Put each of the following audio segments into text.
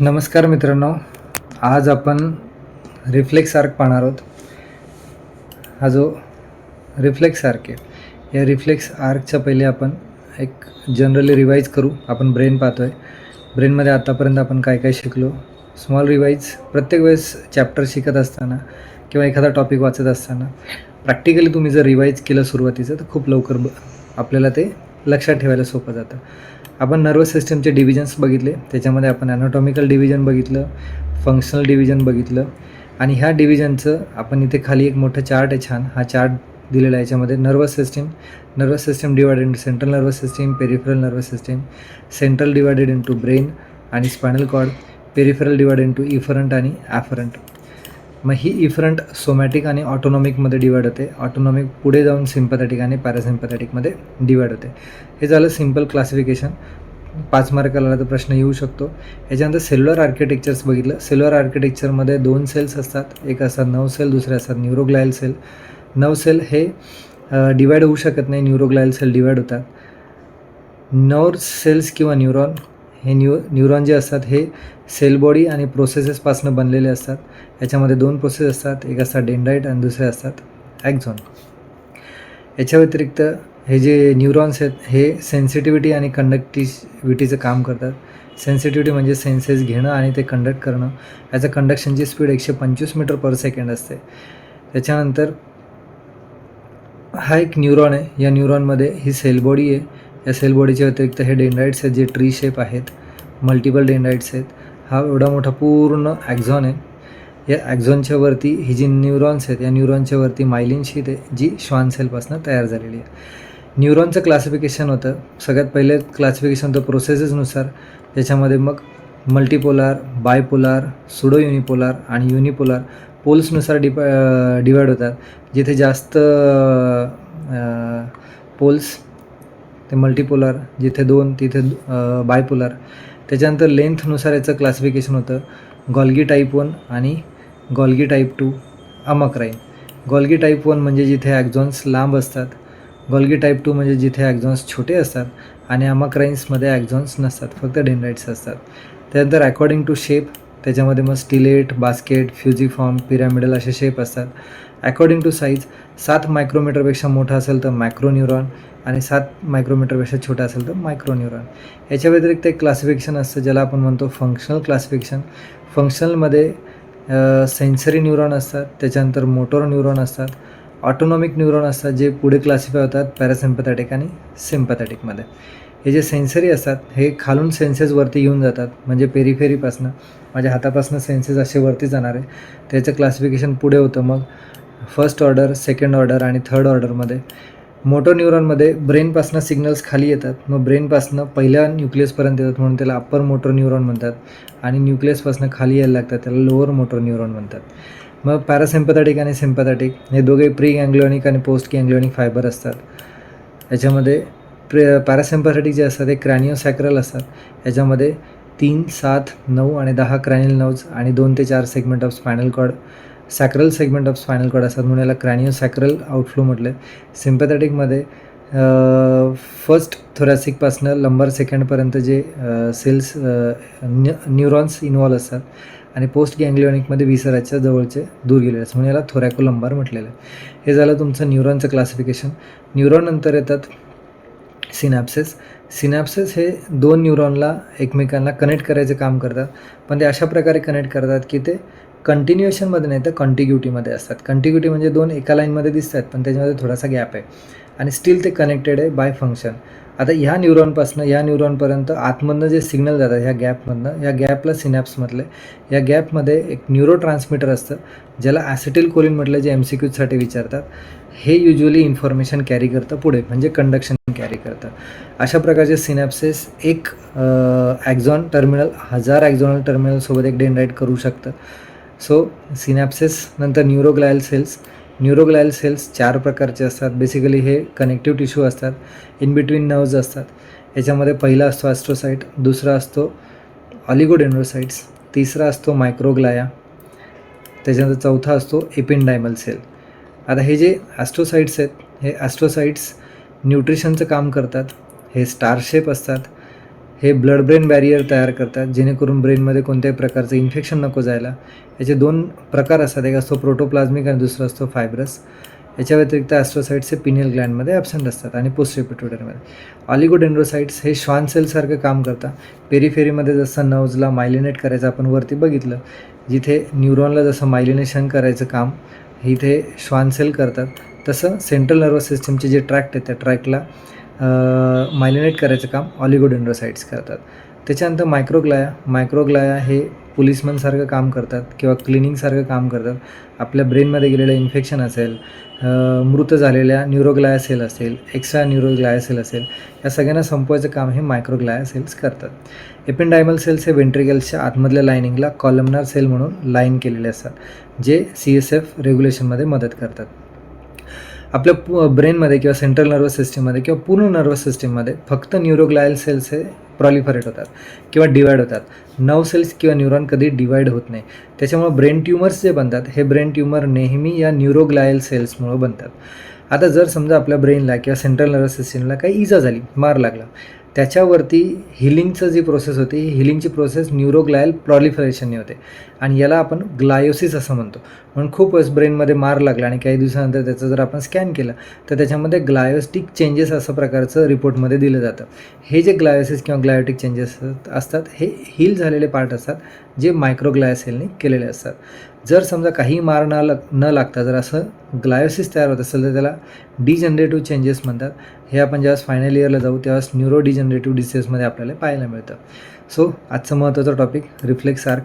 नमस्कार मित्रांनो, आज आपण रिफ्लेक्स आर्क पाहणार आहोत. हा जो रिफ्लेक्स आर्क आहे, या रिफ्लेक्स आर्कच्या पहिले आपण एक जनरली रिवाईज करू. आपण ब्रेन पाहतो आहे. ब्रेनमध्ये आतापर्यंत आपण काय काय शिकलो, स्मॉल रिवाईज. प्रत्येक वेळेस चॅप्टर शिकत असताना किंवा एखादा टॉपिक वाचत असताना प्रॅक्टिकली तुम्ही जर रिवाईज केलं सुरुवातीचं तर खूप लवकर आपल्याला ते लक्षात ठेवायला सोपं जातं. आपण नर्वस सिस्टमचे डिव्हिजन्स बघितले, त्याच्यामध्ये आपण ॲनाटॉमिकल डिव्हिजन बघितलं, फंक्शनल डिव्हिजन बघितलं आणि ह्या डिव्हिजनचं आपण इथे खाली एक मोठं चार्ट आहे छान. हा चार्ट दिलेला आहे. याच्यामध्ये nervous system divided into central nervous system, peripheral nervous system, central divided into brain आणि spinal cord, peripheral divided into efferent आणि ॲफरंट. मग ही इफरंट सोमॅटिक आणि ऑटोनॉमिकमध्ये डिवाईड होते. ऑटोनॉमिक पुढे जाऊन सिम्पॅथॅटिक आणि पॅरासिम्पॅथॅटिकमध्ये डिवाईड होते. हे झालं सिम्पल क्लासिफिकेशन. 5 मार्काला तर प्रश्न येऊ शकतो. याच्यानंतर सेल्युलर आर्किटेक्चर्स बघितलं. सेल्युलर आर्किटेक्चरमध्ये 2 सेल्स असतात. एक असतात नर्व सेल, दुसरे असतात न्यूरोग्लायल सेल. नर्व सेल हे डिवाईड होऊ शकत नाही, न्यूरोग्लायल सेल डिवाईड होतात. नर्व सेल्स किंवा न्यूरॉन हे न्यूरॉन जे असतात हे सेल बॉडी आणि प्रोसेसेसपासून बनलेले असतात. याच्यामध्ये 2 प्रोसेस असतात, एक असतात डेंड्राइट आणि दुसरे असतात ॲक्झॉन. याच्या व्यतिरिक्त हे जे न्यूरॉन्स आहेत हे सेन्सिटिव्हिटी आणि कंडक्टिव्हिटीचं काम करतात. सेन्सिटिव्हिटी म्हणजे सेन्सेस घेणं आणि ते कंडक्ट करणं. याचं कंडक्शनची स्पीड 125 मीटर पर सेकंड असते. त्याच्यानंतर हा एक न्यूरॉन आहे. या न्यूरॉनमध्ये ही सेल बॉडी आहे. या सेल बॉडीच्या व्यतिरिक्त हे डेंड्राइट्स आहेत जे ट्री शेप आहेत, मल्टिपल डेंड्राइट्स आहेत. हा एवढा मोठा पूर्ण ॲक्झॉन आहे. या ॲक्झॉनच्या वरती ही जी न्यूरॉन्स आहेत, या न्यूरॉनच्या वरती मायलिन शीट आहे जी श्वान सेलपासून तयार झालेली आहे. न्यूरॉनचं क्लासिफिकेशन होतं. सगळ्यात पहिले क्लासिफिकेशन होतं प्रोसेसेसनुसार. त्याच्यामध्ये मग मल्टीपोलार, बायपोलार, सुडो युनिपोलार आणि युनिपोलार पोल्सनुसार डिवाईड होतात. जिथे जास्त पोल्स ते मल्टीपोलार, जिथे 2 तिथे बायपोलार. त्याच्यानंतर लेंथनुसार याचं क्लासिफिकेशन होतं. गॉल्गी टाईप 1 आणि गॉल्गी टाईप 2, अमक्राईन. गॉल्गी टाईप 1 म्हणजे जिथे ॲक्झॉन्स लांब असतात. गॉल्गी टाईप 2 म्हणजे जिथे ॲक्झॉन्स छोटे असतात आणि अमक्राईन्समध्ये ॲक्झॉन्स नसतात, फक्त डेंड्राइट्स असतात. त्यानंतर अकॉर्डिंग टू शेप त्याच्यामध्ये मग स्टिलेट, बास्केट, फ्युजिफॉर्म, पिरॅमिडल असे शेप असतात. अकॉर्डिंग टू साईज 7 मायक्रोमीटरपेक्षा मोठा असेल तर मायक्रोन्यूरॉन आणि 7 मायक्रोमीटरपेक्षा छोटा असेल तर मायक्रोन्यूरॉन. याच्या व्यतिरिक्त एक क्लासिफिकेशन असतं ज्याला आपण म्हणतो फंक्शनल क्लासिफिकेशन. फंक्शनलमध्ये सेन्सरी न्यूरॉन असतात, त्याच्यानंतर मोटोर न्यूरॉन असतात, ऑटोनॉमिक न्यूरॉन असतात जे पुढे क्लासिफाय होतात पॅरासिम्पॅथॅटिक आणि सिम्पॅथॅटिकमध्ये. हे जे सेन्सरी असतात हे खालून सेन्सेस वरती येऊन जातात, म्हणजे पेरिफेरीपासनं माझ्या हातापासून सेन्सेस असे वरती जाणार आहे. त्याचं क्लासिफिकेशन पुढे होतं मग फर्स्ट ऑर्डर, सेकंड ऑर्डर आणि थर्ड ऑर्डरमध्ये. मोटर न्यूरॉनमध्ये ब्रेनपासनं सिग्नल्स खाली येतात, मग ब्रेनपासनं पहिल्या न्यूक्लियसपर्यंत येतात म्हणून त्याला अप्पर मोटर न्यूरॉन म्हणतात आणि न्यूक्लियसपासनं खाली यायला लागतात त्याला लोअर मोटर न्यूरॉन म्हणतात. मग पॅरासिम्पॅथॅटिक आणि सिम्पॅथॅटिक हे दोघे प्री गँग्लिओनिक आणि पोस्ट गँग्लिओनिक फायबर असतात. याच्यामध्ये पॅरासिम्पॅथॅटिक जे असतात ते क्रॅनिओसॅक्रल असतात. याच्यामध्ये 3, 7, 9 आणि 10 क्रॅनियल नर्व्स आणि 2 ते 4 segment of spinal cord, sacral segment of spinal cord असतात म्हणून याला क्रॅनिओसॅक्रल आउटफ्लो म्हटलं आहे. सिम्पॅथॅटिकमध्ये फर्स्ट थोरॅसिकपासनं लंबर सेकंडपर्यंत जे सेल्स न्यूरॉन्स इन्व्हॉल्व असतात आणि पोस्ट गँग्लिओनिकमध्ये विसराच्या जवळचे दूर गेलेले असतात म्हणून याला थोरॅकोलंबार म्हटलेलं आहे. हे झालं तुमचं न्यूरॉनचं क्लासिफिकेशन. न्यूरॉन नंतर येतात सिनॅप्सेस. सिनॅप्सेस हे 2 न्यूरॉनला एकमेकांना कनेक्ट करायचं काम करतात, पण ते अशा प्रकारे कनेक्ट करतात की ते कंटिन्युएशनमध्ये नाही तर कॉन्टिग्युटीमध्ये असतात. कंटिग्युटी म्हणजे 2 एका लाईनमध्ये दिसतात पण त्याच्यामध्ये थोडासा गॅप आहे आणि स्टील ते कनेक्टेड आहे बाय फंक्शन. आता ह्या न्यूरॉनपासून या न्यूरॉनपर्यंत आतमधनं जे सिग्नल जातात ह्या गॅपमधनं, या गॅपला सिनॅप्स म्हटलं आहे. या गॅपमध्ये एक न्यूरो ट्रान्समीटर असतं ज्याला ॲसिटिल कोलिन म्हटलं, जे MCQसाठी विचारतात. हे युजली इन्फॉर्मेशन कॅरी करतं पुढे, म्हणजे कंडक्शन कॅरी करतं. अशा प्रकारचे सिनॅप्सेस एक ॲक्झॉन टर्मिनल 1000 ॲक्झॉनल टर्मिनलसोबत एक डेंड्राइट करू शकतं. सो सिनॅप्सेस नंतर न्यूरोग्लायल सेल्स. न्यूरोग्लायल सेल्स 4 प्रकारचे असतात. बेसिकली हे कनेक्टिव्ह टिश्यू असतात, इन बिटवीन नर्व्ज असतात. याच्यामध्ये पहिला असतो ॲस्ट्रोसाइट, दुसरा असतो ऑलिगोडेंड्रोसाइट्स, तिसरा असतो मायक्रोग्लाया, त्याच्यानंतर चौथा असतो एपिंडायमल सेल. आता हे जे ॲस्ट्रोसाइट्स आहेत हे ॲस्ट्रोसाइट्स न्यूट्रिशनचं काम करतात. हे स्टार शेप असतात. हे ब्लड ब्रेन बॅरियर तयार करतात, जेणेकरून ब्रेनमध्ये कोणत्याही प्रकारचं इन्फेक्शन नको जायला. याचे 2 प्रकार असतात, एक असतो प्रोटोप्लाझ्मिक आणि दुसरा असतो फायब्रस. याच्या व्यतिरिक्त ॲस्ट्रोसाइट्स हे पिनियल ग्लँडमध्ये ॲब्सेंट असतात आणि पोस्टीरियर पिट्युटरीमध्ये. ऑलिगोडेंड्रोसाइट्स हे श्वान सेलसारखं काम करतात. पेरिफेरीमध्ये जसं नर्व्हजला मायलिनेट करायचं आपण वरती बघितलं, जिथे न्यूरॉनला जसं मायलिनेशन करायचं काम इथे श्वान सेल करतात, तसं सेंट्रल नर्वस सिस्टमचे जे ट्रॅक्ट आहेत त्या ट्रॅक्टला मायलिनेट करायचं काम ऑलिगोडेंड्रोसाइट्स करतात. त्याच्यानंतर मायक्रोग्लाया हे पोलिसमनसारखं काम करतात किंवा क्लिनिंगसारखं काम करतात. आपल्या ब्रेनमध्ये गेलेलं इन्फेक्शन असेल, मृत झालेल्या न्यूरोग्लाया सेल असेल, एक्स्ट्रा न्यूरोग्लाया सेल असेल, या सगळ्यांना संपवायचं काम हे मायक्रोग्लाया सेल्स करतात. एपेंडायमल सेल्स हे वेंट्रिकल्सच्या आतमधल्या लायनिंगला कॉलमनार सेल म्हणून लाईन केलेले असतात, जे CSF रेग्युलेशनमध्ये मदत करतात. आपल्या ब्रेनमध्ये किंवा सेंट्रल नर्वस सिस्टीममध्ये किंवा पूर्ण नर्वस सिस्टीममध्ये फक्त न्यूरोग्लायल सेल्स हे प्रॉलिफरेट होतात किंवा डिवाईड होतात. नर्व सेल्स किंवा न्यूरॉन कधी डिवाईड होत नाही. त्याच्यामुळे ब्रेन ट्यूमर्स जे बनतात हे ब्रेन ट्यूमर नेहमी या न्यूरोग्लायल सेल्समुळे बनतात. आता जर समजा आपल्या ब्रेनला किंवा सेंट्रल नर्वस सिस्टीमला काही इजा झाली, मार लागला, त्याच्यावरती हिलिंगचं जी प्रोसेस होती, ही हिलिंगची प्रोसेस न्यूरोग्लायल प्रॉलिफरेशनने होते आणि याला आपण ग्लायोसिस असं म्हणतो. म्हणून खूप वेळेस ब्रेनमध्ये मार लागला आणि काही दिवसानंतर त्याचं जर आपण स्कॅन केलं तर त्याच्यामध्ये ग्लायोस्टिक चेंजेस असं प्रकारचं रिपोर्टमध्ये दिलं जातं. हे जे ग्लायोसिस किंवा ग्लायोटिक चेंजेस असतात हे हील झालेले पार्ट असतात, जे मायक्रोग्लाया सेलने केलेले असतात. जर समजा काही मार न लागता जर असं ग्लायोसिस तयार होत असेल तर त्याला डिजनरेटिव्ह चेंजेस म्हणतात. हे आपण जेव्हा फायनल इयरला जाऊ तेव्हा न्यूरो डिजनरेटिव्ह डिसीजमध्ये आपल्याला पाहायला मिळतं. सो आजचं महत्त्वाचं topic reflex arc.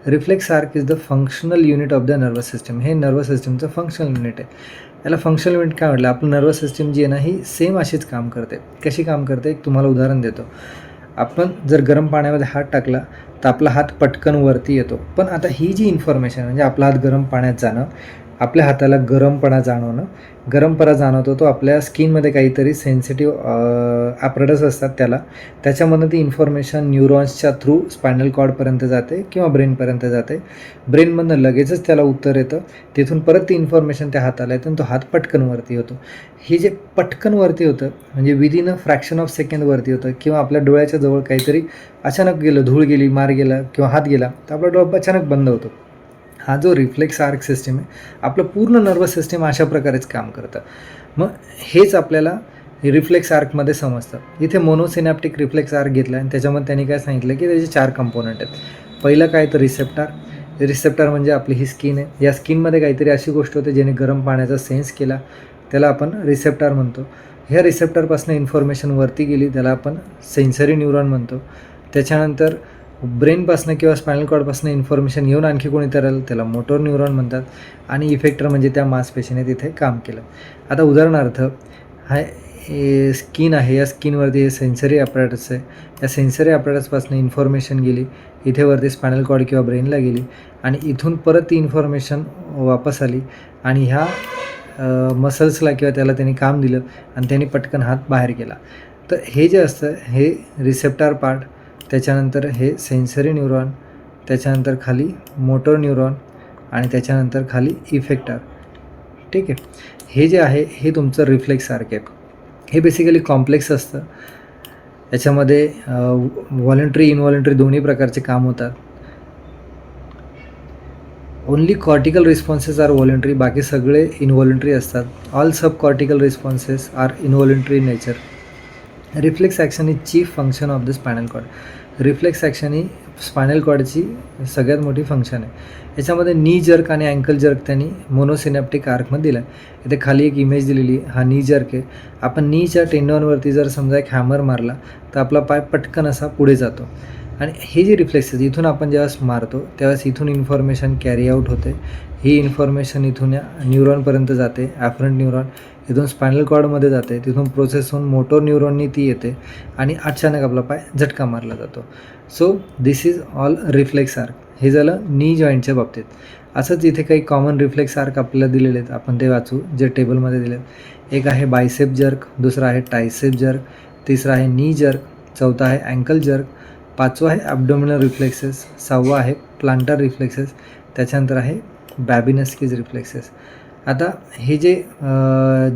Reflex arc is the functional unit of the nervous system. हे नर्वस सिस्टमचं फंक्शनल युनिट आहे. याला फंक्शनल युनिट काय म्हटलं, आपलं नर्वस सिस्टम जी आहे ना ही सेम अशीच काम करते. कशी काम करते एक तुम्हाला उदाहरण देतो. आपण जर गरम पाण्यामध्ये हात टाकला तर आपला हात पटकन वरती येतो, पण आता ही जी इन्फॉर्मेशन म्हणजे आपला हात गरम पाण्यात जाणं, आपल्या हाताला गरमपणा जाणवणं, गरमपणा जाणवतो तो आपल्या स्किनमध्ये काहीतरी सेन्सिटिव्ह ॲपरेटस असतात त्याच्यामधून ती इन्फॉर्मेशन न्यूरॉन्सच्या थ्रू स्पायनल कॉर्डपर्यंत जाते किंवा ब्रेनपर्यंत जाते. ब्रेनमधनं लगेचच त्याला उत्तर येतं, तिथून परत ती इन्फॉर्मेशन त्या हाताला येते आणि तो हात पटकन वरती होतो. हे जे पटकन वरती होतं म्हणजे within a fraction of second वरती होतं, किंवा आपल्या डोळ्याच्या जवळ काहीतरी अचानक गेलं, धूळ गेली, मार गेला किंवा हात गेला तर आपला डोळा अचानक बंद होतो. हा जो रिफ्लेक्स आर्क सिस्टीम आहे, आपलं पूर्ण नर्वस सिस्टीम अशा प्रकारेच काम करतं. मग हेच आपल्याला रिफ्लेक्स आर्कमध्ये समजतं. इथे मोनोसिनॅप्टिक रिफ्लेक्स आर्क घेतला आणि त्याच्यामध्ये त्यांनी काय सांगितलं की त्याचे 4 कंपोनंट आहेत. पहिलं काय तर रिसेप्टर म्हणजे आपली ही स्किन आहे. या स्किनमध्ये काहीतरी अशी गोष्ट होते ज्याने गरम पाण्याचा सेन्स केला, त्याला आपण रिसेप्टर म्हणतो. ह्या रिसेप्टरपासून इन्फॉर्मेशन वरती गेली त्याला आपण सेन्सरी न्यूरॉन म्हणतो. त्याच्यानंतर ब्रेनपासून किंवा स्पायनल कॉर्डपासून इन्फॉर्मेशन येऊन आणखी कोणीतरी आलं त्याला मोटोर न्यूरॉन म्हणतात. आणि इफेक्टर म्हणजे त्या मांसपेशीने तिथे काम केलं. आता उदाहरणार्थ हा स्किन आहे, या स्किनवरती हे सेन्सरी ॲपरेटस आहे. या सेन्सरी ॲपरेटसपासून इन्फॉर्मेशन गेली, इथे वरती स्पायनल कॉर्ड किंवा ब्रेनला गेली आणि इथून परत ती इन्फॉर्मेशन वापस आली आणि ह्या मसल्सला किंवा त्याला त्यांनी काम दिलं आणि त्यांनी पटकन हात बाहेर गेला. तर हे जे असतं हे रिसेप्टर पार्ट, त्याच्यानंतर हे सेन्सरी न्यूरॉन, त्याच्यानंतर खाली मोटोर न्यूरॉन आणि त्याच्यानंतर खाली इफेक्टर. ठीक आहे, हे जे आहे हे तुमचं रिफ्लेक्स आर्क आहे. हे बेसिकली कॉम्प्लेक्स असतं. याच्यामध्ये व्हॉलंटरी इनव्हॉलंटरी दोन्ही प्रकारचे काम होतात. Only cortical responses are voluntary, बाकी सगळे इनव्हॉलंटरी असतात. All sub cortical responses are involuntary nature. Reflex action is chief function of the spinal cord. Reflex action ही स्पायनल कॉर्डची सगळ्यात मोठी फंक्शन आहे. याच्यामध्ये नी जर्क आणि अँकल जर्क त्यांनी मोनोसिनॅप्टिक आर्कमध्ये दिला आहे. इथे खाली एक इमेज दिलेली, हा नी जर्क आहे. आपण नीच्या टेंडॉनवरती जर समजा एक हॅमर मारला तर आपला पाय पटकन असा पुढे जातो. आणि हे जे रिफ्लेक्सेस इथून आपण जेव्हा मारतो त्यावेळेस इथून इन्फॉर्मेशन कॅरी आउट होते. ही इन्फॉर्मेशन इथून या न्यूरॉनपर्यंत जाते, ॲफरंट न्यूरॉन, इथून स्पायनल कॉर्डमध्ये जाते, तिथून प्रोसेस होऊन मोटोर न्यूरॉननी ती येते आणि अचानक आपला पाय झटका मारला जातो. So this is all reflex arc. हे झालं नी जॉईंटच्या बाबतीत. असंच इथे काही कॉमन रिफ्लेक्स आर्क आपल्याला दिलेले आहेत, आपण ते वाचू जे टेबलमध्ये दिले आहेत. एक आहे बायसेप जर्क, दुसरा आहे ट्रायसेप जर्क, तिसरा आहे नी जर्क, चौथा आहे अँकल जर्क, पाचवा आहे ॲब्डोमिनल रिफ्लेक्सेस, सहावा आहे प्लांटर रिफ्लेक्सेस, त्याच्यानंतर आहे बॅबिनस्कीज रिफ्लेक्सेस. आता हे जे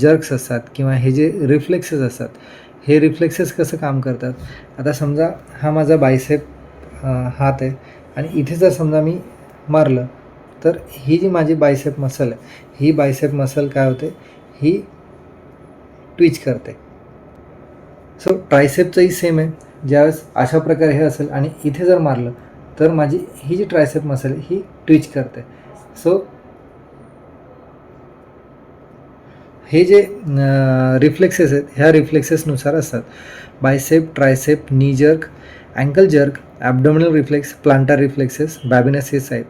जर्क्स असतात किंवा हे जे रिफ्लेक्सेस असतात हे रिफ्लेक्सेस कसं काम करतात. आता समजा हा माझा बायसेप हात आहे आणि इथे जर समजा मी मारलं तर ही जी माझी बायसेप मसल आहे, ही बायसेप मसल काय होते, ही ट्विच करते. सो ट्रायसेपचंही सेम आहे. ज्यावेळेस अशा प्रकारे हे असेल आणि इथे जर मारलं तर माझी ही जी ट्रायसेप मसल आहे ही ट्विच करते. सो हे जे रिफ्लेक्सेस आहेत ह्या रिफ्लेक्सेसनुसार असतात. Bicep, tricep, knee jerk, ankle jerk, abdominal reflex, plantar reflexes, Babinski's आहेत.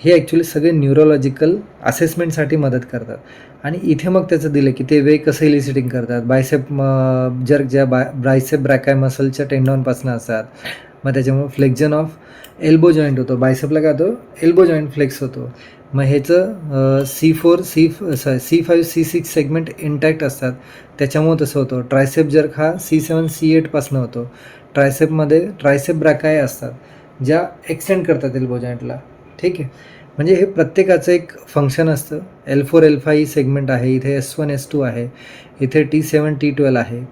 हे ॲक्च्युली सगळे न्यूरोलॉजिकल असेसमेंटसाठी मदत करतात. आणि इथे मग त्याचं दिलं की ते वे कसं इलिसिटिंग करतात. बायसेप जर्क ज्या बायसेप ब्रॅकाय मसलच्या टेंडॉनपासून असतात. मग त्याच्यामुळे फ्लेक्झन ऑफ एल्बो जॉईंट होतो. बायसेपला काय होतं, एल्बो जॉईंट फ्लेक्स होतो. मग ह्याचं C4 C5 C6 segment intact असतात, त्याच्यामुळे तसं होतं. ट्रायसेप जर्क हा C7 C8 पासून होतो. ट्रायसेपमध्ये ट्रायसेप ब्रॅकाय असतात ज्या एक्सटेंड करतात एल्बो जॉईंटला. ठीक आहे, म्हणजे हे प्रत्येकाचं एक फंक्शन असतं. L4 L5 सेगमेंट आहे, इथे S1 S2 आहे, इथे T7 T12 आहे.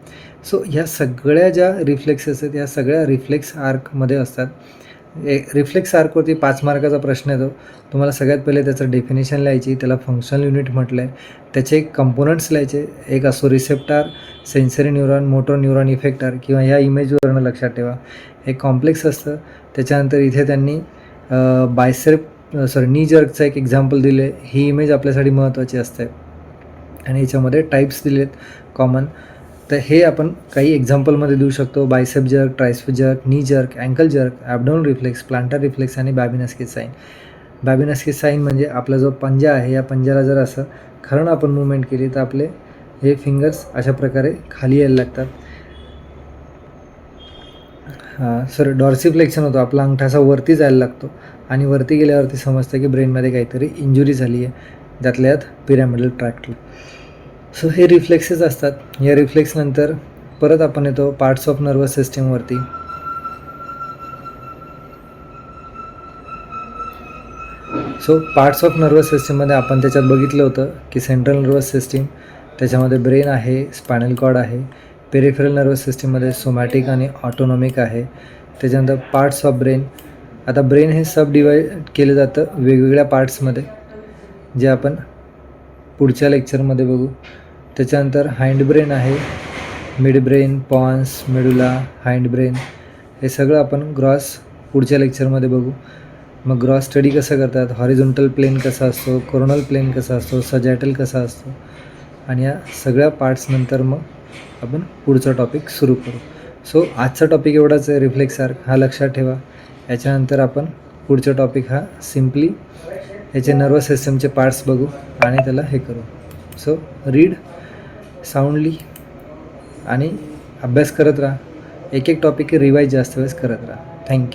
सो ह्या सगळ्या ज्या रिफ्लेक्सेस आहेत या सगळ्या रिफ्लेक्स आर्कमध्ये असतात. रिफ्लेक्स आर्कवरती 5 मार्काचा प्रश्न येतो. तुम्हाला सगळ्यात पहिले त्याचं डेफिनेशन लिहायची, त्याला फंक्शनल युनिट म्हटलं आहे, त्याचे कंपोनंट्स लिहायचे. एक असतो receptor, sensory neuron, motor neuron effector किंवा ह्या इमेजवरनं लक्षात ठेवा. हे कॉम्प्लेक्स असतं. त्याच्यानंतर इथे त्यांनी नी जर्कचं एक एक्झाम्पल दिले. ही इमेज आपल्यासाठी महत्त्वाची असते आणि याच्यामध्ये टाईप्स दिलेत कॉमन. तर हे आपण काही एक्झाम्पलमध्ये देऊ शकतो. Bicep jerk, tricep jerk, knee jerk, ankle jerk, abdominal reflex, plantar reflex आणि बॅबिनॅस्की साईन. बॅबिनॅस्की साईन म्हणजे आपला जो पंजा आहे या पंजाला जर असं खरं आपण मूवमेंट केली तर आपले हे फिंगर्स अशा प्रकारे खाली यायला लागतात. डॉर्सिफ्लेक्शन होतो, आपला अंगठा असा वरती जायला लागतो आणि वरती गेल्यावरती समजतं की ब्रेनमध्ये काहीतरी इंजुरी झाली आहे, त्यातल्या यात पिरॅमिडल ट्रॅक्टला. सो हे रिफ्लेक्सेस असतात. या रिफ्लेक्सनंतर परत आपण येतो पार्ट्स ऑफ नर्वस सिस्टीमवरती. सो पार्ट्स ऑफ नर्वस सिस्टीममध्ये आपण त्याच्यात बघितलं होतं की सेंट्रल नर्वस सिस्टीम, त्याच्यामध्ये ब्रेन आहे, स्पायनल कॉर्ड आहे. पेरिफेरल नर्वस सिस्टीममध्ये सोमॅटिक आणि ऑटोनॉमिक आहे. त्याच्यानंतर पार्ट्स ऑफ ब्रेन. आता ब्रेन हे सब डिवाईड केलं जातं वेगवेगळ्या पार्ट्समध्ये, जे आपण पुढच्या लेक्चरमध्ये बघू. त्याच्यानंतर हाइंड ब्रेन आहे, mid brain, pons, medulla, hind brain, हे सगळं आपण ग्रॉस पुढच्या लेक्चरमध्ये बघू. मग ग्रॉस स्टडी कसं करतात, हॉरिझॉन्टल प्लेन कसा असतो, कोरोनल प्लेन कसा असतो, सजॅटल कसा असतो, आणि या सगळ्या पार्ट्सनंतर मग आपण पुढचा टॉपिक सुरू करू. सो आजचा टॉपिक एवढाच आहे, रिफ्लेक्स आर्क, हा लक्षात ठेवा. याच्यानंतर आपण पुढचा टॉपिक हा सिम्पली याचे नर्वस सिस्टमचे पार्ट्स बघू आणि त्याला हे करू. सो रीड साऊंडली आणि अभ्यास करत राहा. एक एक टॉपिक रिवाईज जास्त वेळेस करत राहा. थँक्यू.